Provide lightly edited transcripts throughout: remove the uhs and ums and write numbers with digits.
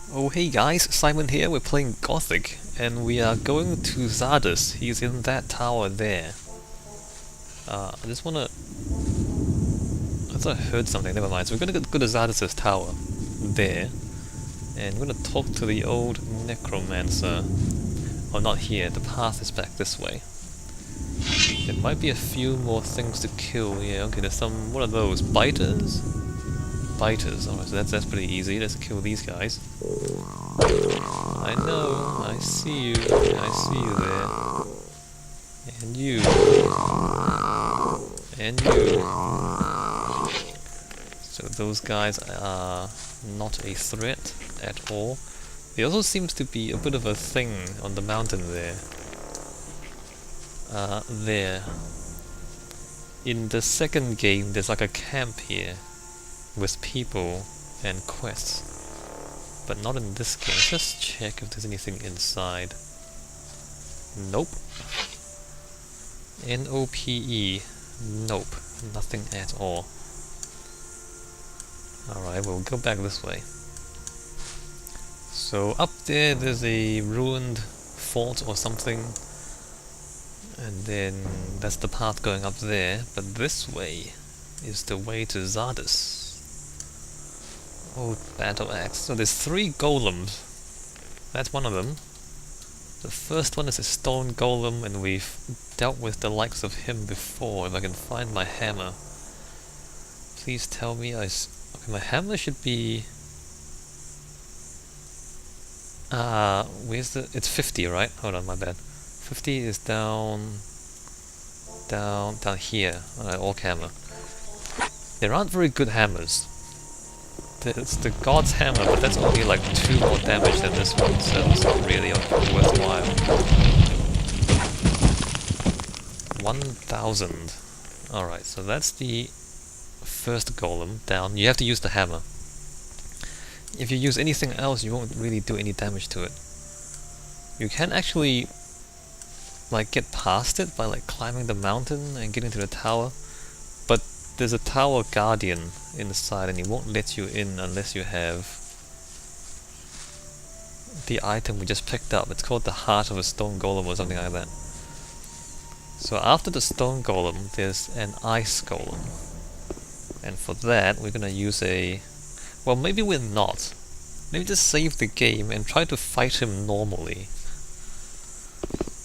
Oh hey guys, Simon here, we're playing Gothic, and we are going to Xardas. He's in that tower there. I just wanna... I thought I heard something, never mind. So we're gonna go to Xardas' tower, there, and we're gonna talk to the old necromancer. Oh, not here, the path is back this way. There might be a few more things to kill, yeah, okay, there's some... what are those, biters? Biters, alright, so that's pretty easy, let's kill these guys. I know, I see you there. And you. And you. So those guys are not a threat at all. There also seems to be a bit of a thing on the mountain there. There. In the second game, there's like a camp here with people and quests. But not in this game. Let's just check if there's anything inside. Nope. N-O-P-E. Nope. Nothing at all. Alright, we'll go back this way. So up there's a ruined fort or something. And then that's the path going up there. But this way is the way to Xardas. Old battle axe. So there's 3 golems. That's one of them. The first one is a stone golem, and we've dealt with the likes of him before. If I can find my hammer. Please tell me okay, my hammer should be... where's the... it's 50, right? Hold on, my bad. 50 is down here. Alright, orc hammer. There aren't very good hammers. It's the god's hammer, but that's only like 2 more damage than this one, so it's not really worthwhile. 1000. Alright, so that's the first golem down. You have to use the hammer. If you use anything else, you won't really do any damage to it. You can actually like get past it by like climbing the mountain and getting to the tower, but there's a tower guardian inside and he won't let you in unless you have the item we just picked up. It's called the Heart of a Stone Golem or something like that. So after the Stone Golem there's an Ice Golem, and for that we're gonna use a... well, maybe we're not. Maybe just save the game and try to fight him normally.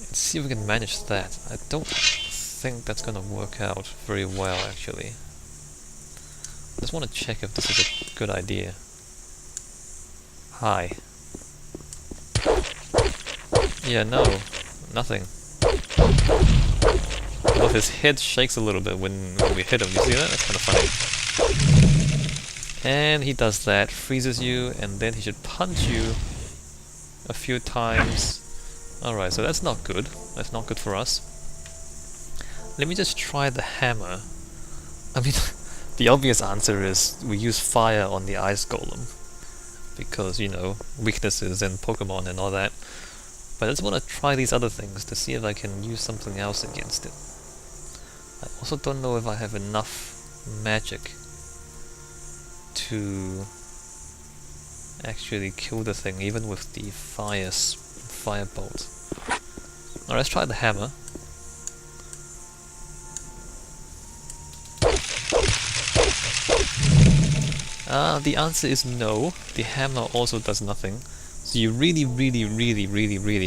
Let's see if we can manage that. I don't think that's gonna work out very well actually. Just want to check if this is a good idea. Hi. Yeah, no. Nothing. Although his head shakes a little bit when we hit him. You see that? That's kind of funny. And he does that, freezes you, and then he should punch you a few times. Alright, so that's not good. That's not good for us. Let me just try the hammer. I mean, the obvious answer is we use fire on the ice golem. Because, you know, weaknesses in Pokemon and all that. But I just want to try these other things to see if I can use something else against it. I also don't know if I have enough magic to actually kill the thing, even with the firebolt. Alright, let's try the hammer. The answer is no. The hammer also does nothing. So you really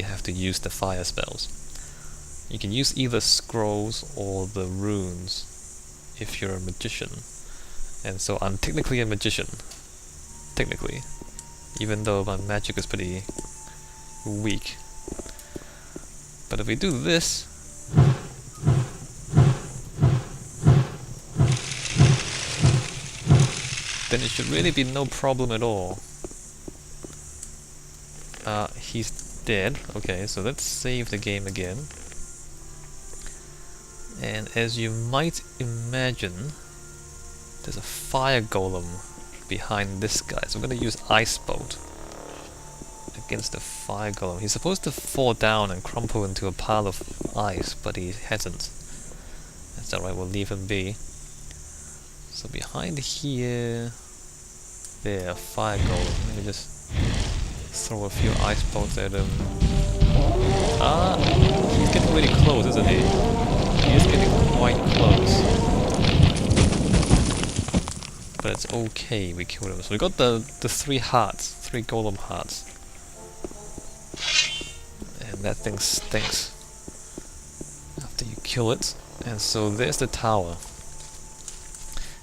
have to use the fire spells. You can use either scrolls or the runes if you're a magician. And so I'm technically a magician. Technically. Even though my magic is pretty weak. But if we do this... then it should really be no problem at all. He's dead. Okay, so let's save the game again. And as you might imagine, there's a fire golem behind this guy. So we're gonna use Ice Bolt against the fire golem. He's supposed to fall down and crumple into a pile of ice, but he hasn't. That's alright, we'll leave him be. So behind here... there, fire golem. Let me just Throw a few ice bolts at him. Ah, he's getting really close, isn't he? He is getting quite close. But it's okay, we killed him. So we got the 3 hearts, 3 golem hearts. And that thing stinks after you kill it. And so there's the tower.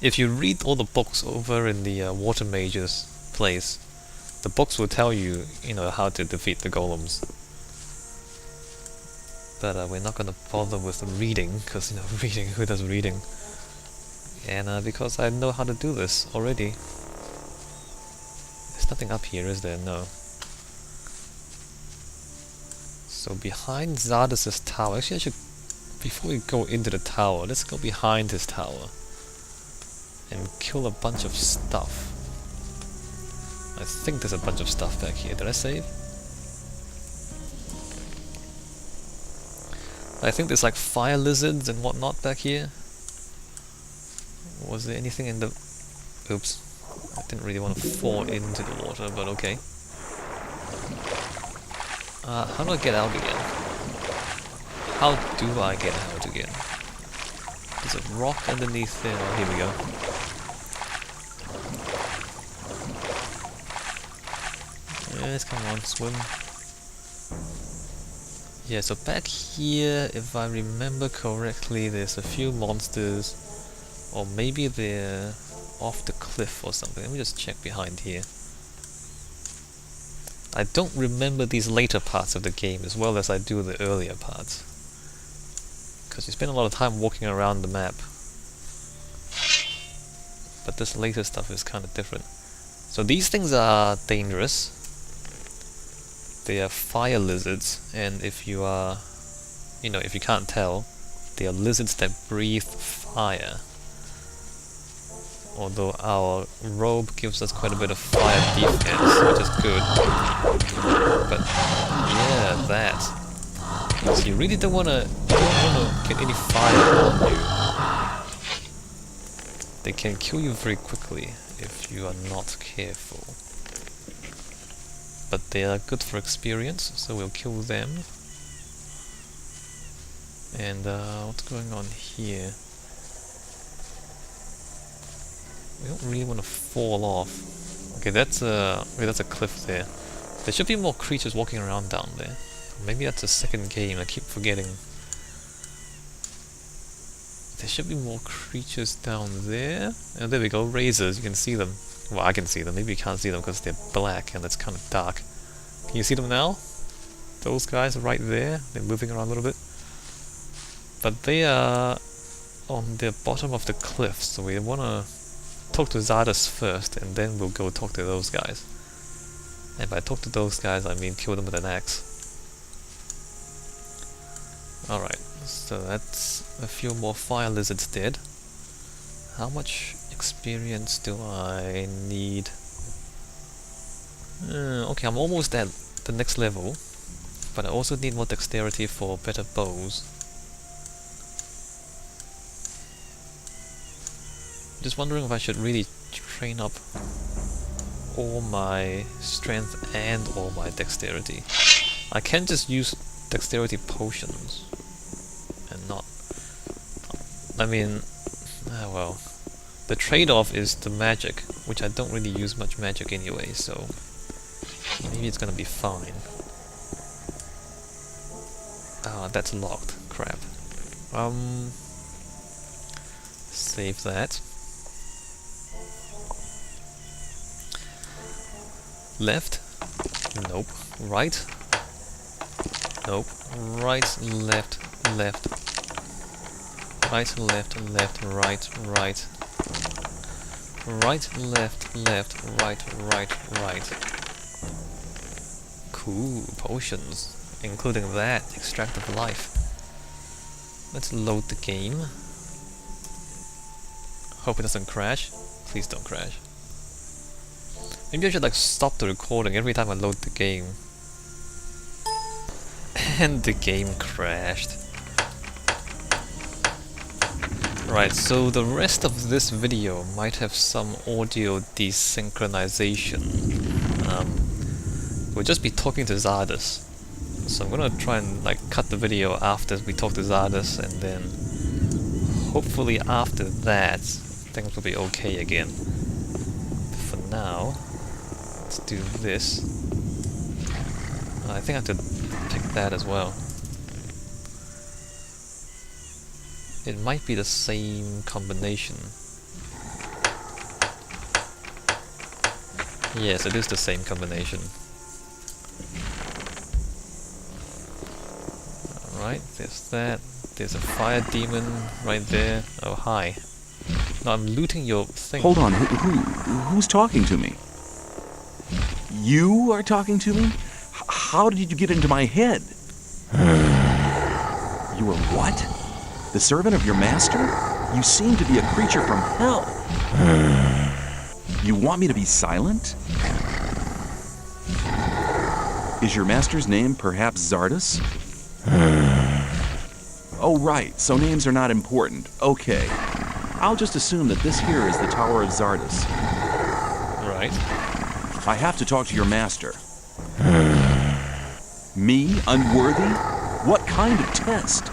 If you read all the books over in the Water Mage's place, the books will tell you, how to defeat the golems. But we're not gonna bother with the reading, because, reading, who does reading? And because I know how to do this already. There's nothing up here, is there? No. So behind Xardas' tower, actually I should, before we go into the tower, let's go behind his tower. And kill a bunch of stuff. I think there's a bunch of stuff back here. Did I save? I think there's like fire lizards and whatnot back here. Was there anything in the... Oops. I didn't really want to fall into the water, but okay. How do I get out again? How do I get out again? There's a rock underneath there. Oh, here we go. Yes, come on, swim. Yeah, so back here, if I remember correctly, there's a few monsters. Or maybe they're off the cliff or something. Let me just check behind here. I don't remember these later parts of the game as well as I do the earlier parts. Because you spend a lot of time walking around the map. But this later stuff is kind of different. So these things are dangerous. They are fire lizards, and if you are, if you can't tell, they are lizards that breathe fire. Although our robe gives us quite a bit of fire defense, which is good. But yeah, that. So you really don't wanna get any fire on you. They can kill you very quickly if you are not careful. But they are good for experience, so we'll kill them. And what's going on here? We don't really want to fall off. Okay, that's a cliff there. There should be more creatures walking around down there. Maybe that's a second game, I keep forgetting. There should be more creatures down there. Oh, there we go, razors, you can see them. Well, I can see them, maybe you can't see them because they're black and it's kind of dark. Can you see them now? Those guys are right there, they're moving around a little bit. But they are on the bottom of the cliff, so we want to talk to Xardas first, and then we'll go talk to those guys. And by talk to those guys, I mean kill them with an axe. Alright, so that's a few more fire lizards dead. How much experience do I need? Okay, I'm almost at the next level, but I also need more dexterity for better bows. Just wondering if I should really train up all my strength and all my dexterity. I can just use dexterity potions and not... I mean, well, the trade-off is the magic, which I don't really use much magic anyway, so maybe it's gonna be fine. Ah, that's locked. Crap. Save that. Left? Nope. Right? Nope. Right, left, left. Right, left, left, right, right. Right, left, left, right, right, right. Cool, potions. Including that, extract of life. Let's load the game. Hope it doesn't crash. Please don't crash. Maybe I should stop the recording every time I load the game. And the game crashed. Right, so the rest of this video might have some audio desynchronization. we'll just be talking to Xardas. So I'm gonna try and like cut the video after we talk to Xardas, and then hopefully after that things will be okay again. But for now, let's do this. I think I have to pick that as well. It might be the same combination. Yes, it is the same combination. Alright, there's that. There's a fire demon right there. Oh, hi. No, I'm looting your thing. Hold on, who's talking to me? You are talking to me? How did you get into my head? You are what? The servant of your master? You seem to be a creature from hell. You want me to be silent? Is your master's name perhaps Xardas? Oh, right, so names are not important. Okay. I'll just assume that this here is the Tower of Xardas. Right. I have to talk to your master. Me? Unworthy? What kind of test?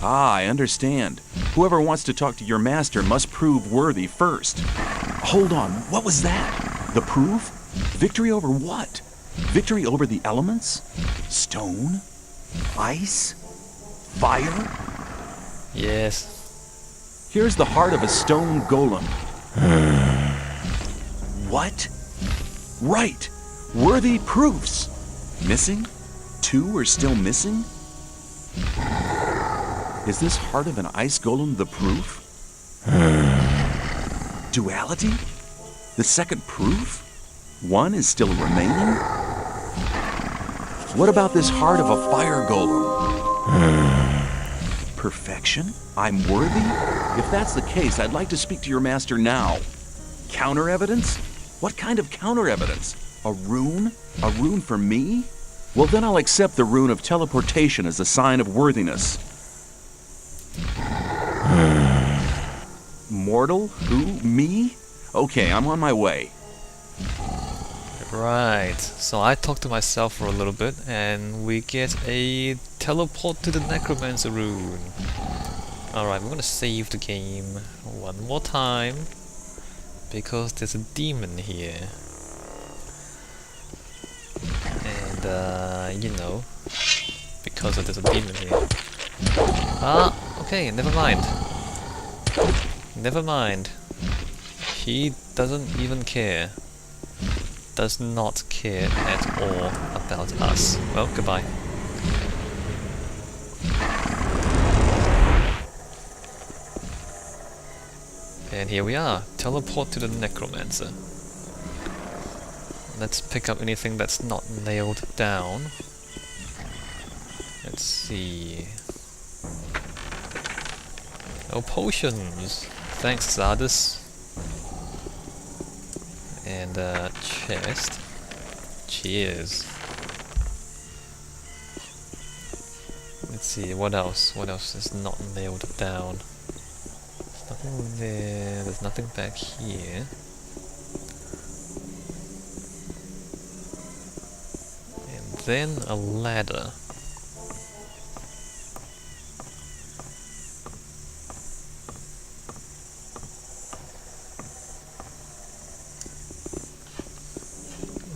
Ah, I understand. Whoever wants to talk to your master must prove worthy first. Hold on, what was that? The proof? Victory over what? Victory over the elements? Stone? Ice? Fire? Yes. Here's the heart of a stone golem. What? Right! Worthy proofs! Missing? 2 are still missing? Is this heart of an ice golem the proof? Duality? The second proof? 1 is still remaining? What about this heart of a fire golem? Perfection? I'm worthy? If that's the case, I'd like to speak to your master now. Counter evidence? What kind of counter evidence? A rune? A rune for me? Well, then I'll accept the rune of teleportation as a sign of worthiness. Mortal? Who? Me? Okay, I'm on my way. Right, so I talked to myself for a little bit, and we get a teleport to the necromancer rune. Alright, we're gonna save the game one more time, because there's a demon here. And, you know, because there's a demon here. Ah, okay, never mind. Never mind. He doesn't even care. Does not care at all about us. Well, goodbye. And here we are. Teleport to the necromancer. Let's pick up anything that's not nailed down. Let's see. Oh, potions! Thanks, Xardas. And chest. Cheers. Let's see, what else? What else is not nailed down? There's nothing there, there's nothing back here. And then a ladder.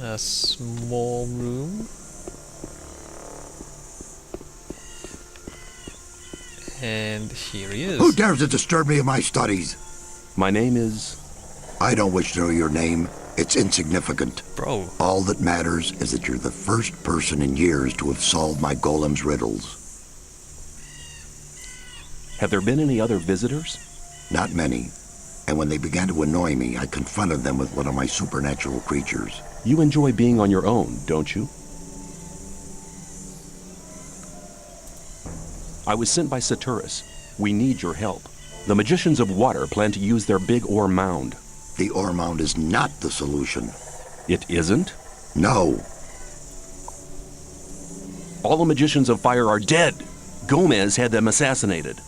A small room. And here he is. Who dares to disturb me in my studies? My name is... I don't wish to know your name. It's insignificant. Bro. All that matters is that you're the first person in years to have solved my golem's riddles. Have there been any other visitors? Not many. And when they began to annoy me, I confronted them with one of my supernatural creatures. You enjoy being on your own, don't you? I was sent by Xardas. We need your help. The magicians of water plan to use their big ore mound. The ore mound is not the solution. It isn't? No. All the magicians of fire are dead. Gomez had them assassinated.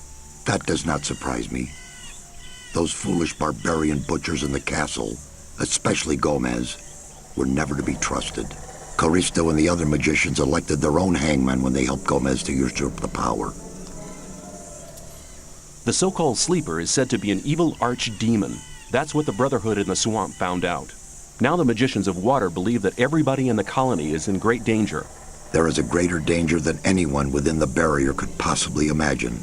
That does not surprise me. Those foolish barbarian butchers in the castle, especially Gomez, were never to be trusted. Callisto and the other magicians elected their own hangman when they helped Gomez to usurp the power. The so-called sleeper is said to be an evil archdemon. That's what the Brotherhood in the swamp found out. Now the magicians of water believe that everybody in the colony is in great danger. There is a greater danger than anyone within the barrier could possibly imagine.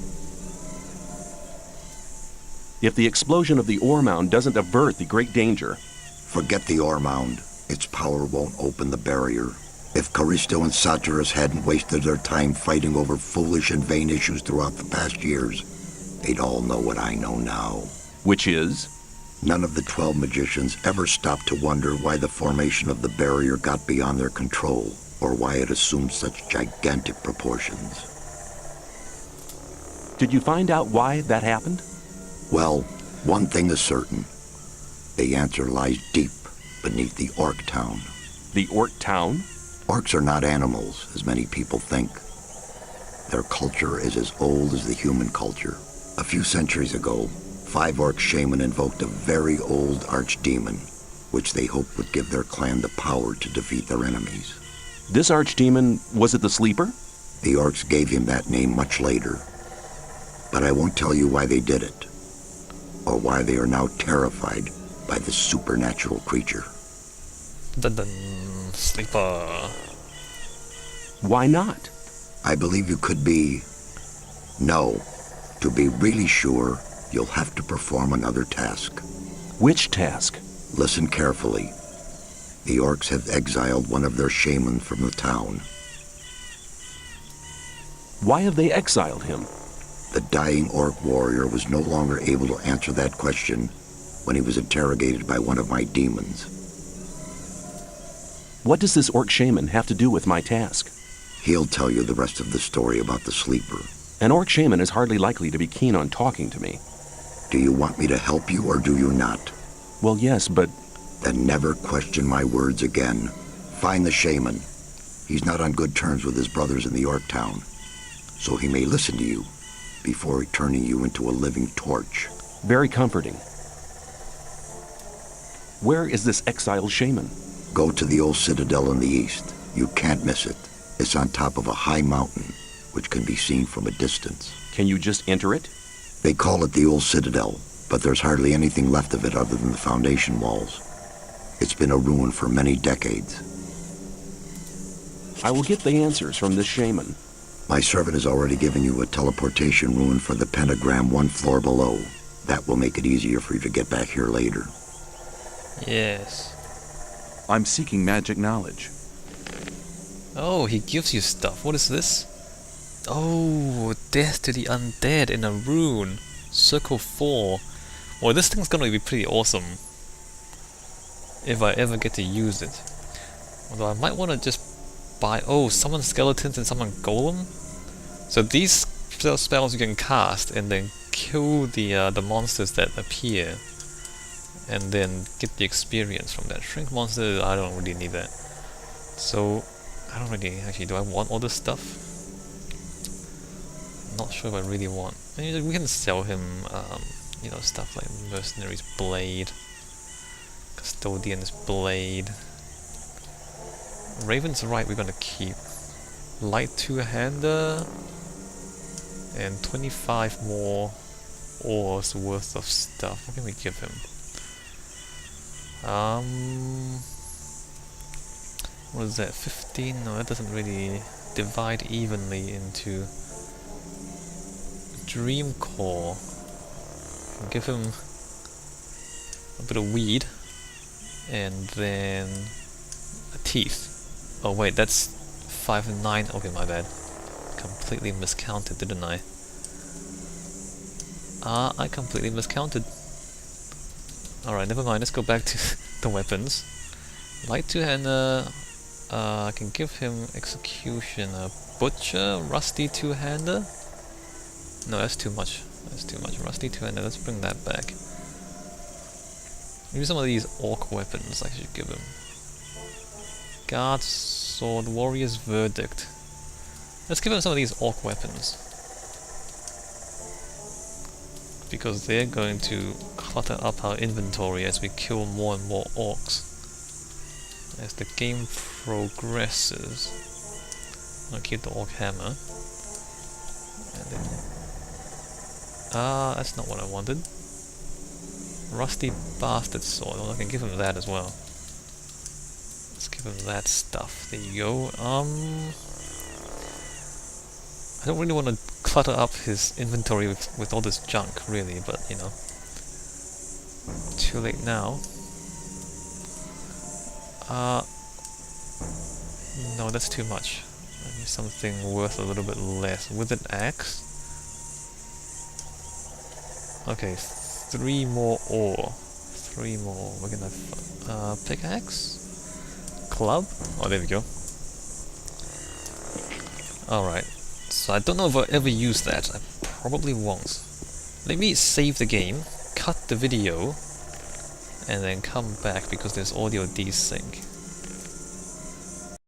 If the explosion of the ore mound doesn't avert the great danger, Forget the ore mound. Its power won't open the barrier. If Callisto and Xardas hadn't wasted their time fighting over foolish and vain issues throughout the past years, they'd all know what I know now. which is... None of the 12 magicians ever stopped to wonder why the formation of the barrier got beyond their control, or why it assumed such gigantic proportions. Did you find out why that happened? Well, one thing is certain. The answer lies deep beneath the Orc town. The Orc town? Orcs are not animals, as many people think. Their culture is as old as the human culture. A few centuries ago, 5 Orc shaman invoked a very old archdemon, which they hoped would give their clan the power to defeat their enemies. This archdemon, was it the Sleeper? The Orcs gave him that name much later. But I won't tell you why they did it, or why they are now terrified by this supernatural creature. Dun dun. Sleeper. Why not? I believe you could be... No. To be really sure, you'll have to perform another task. Which task? Listen carefully. The Orcs have exiled one of their shamans from the town. Why have they exiled him? The dying Orc warrior was no longer able to answer that question when he was interrogated by one of my demons. What does this Orc shaman have to do with my task? He'll tell you the rest of the story about the Sleeper. An Orc shaman is hardly likely to be keen on talking to me. Do you want me to help you or do you not? Well, yes, but... Then never question my words again. Find the shaman. He's not on good terms with his brothers in the Orc town, so he may listen to you before turning you into a living torch. Very comforting. Where is this exiled shaman? Go to the old citadel in the east. You can't miss it. It's on top of a high mountain, which can be seen from a distance. Can you just enter it? They call it the old citadel, but there's hardly anything left of it other than the foundation walls. It's been a ruin for many decades. I will get the answers from this shaman. My servant has already given you a teleportation rune for the pentagram 1 floor below. That will make it easier for you to get back here later. Yes. I'm seeking magic knowledge. Oh, he gives you stuff. What is this? Oh, death to the undead in a rune. Circle 4. Well, this thing's gonna be pretty awesome if I ever get to use it. Although I might want to just buy... Oh, summon skeletons and summon golem? So these spells you can cast and then kill the monsters that appear. And then get the experience from that. Shrink monster, I don't really need that. So, I don't really... Actually, do I want all this stuff? Not sure if I really want. I mean, we can sell him, you know, stuff like Mercenary's Blade, Custodian's Blade. Raven's Right we're gonna keep. Light Two-Hander, and 25 more ores worth of stuff. What can we give him? What is that? 15? No, that doesn't really divide evenly into... Dream Core. Give him a bit of weed, and then teeth. Oh wait, that's 5 and 9. Okay, my bad. Completely miscounted, didn't I? I completely miscounted. Alright, never mind. Let's go back to the weapons. Light Two-Hander. I can give him Executioner. Butcher, Rusty Two-Hander. No, that's too much. That's too much. Rusty Two-Hander, let's bring that back. Maybe some of these orc weapons I should give him. Guard, Sword, Warrior's Verdict. Let's give him some of these orc weapons. Because they're going to clutter up our inventory as we kill more and more orcs. as the game progresses. I'll keep the orc hammer. And then... that's not what I wanted. Rusty bastard sword. Well, I can give him that as well. Let's give him that stuff. There you go. I don't really want to clutter up his inventory with all this junk, really, but, you know. Too late now. No, that's too much. I need something worth a little bit less. With an axe? Okay, 3 more ore. 3 more. We're gonna... pickaxe? Club? Oh, there we go. Alright. So I don't know if I'll ever use that. I probably won't. Let me save the game, cut the video, and then come back because there's audio desync.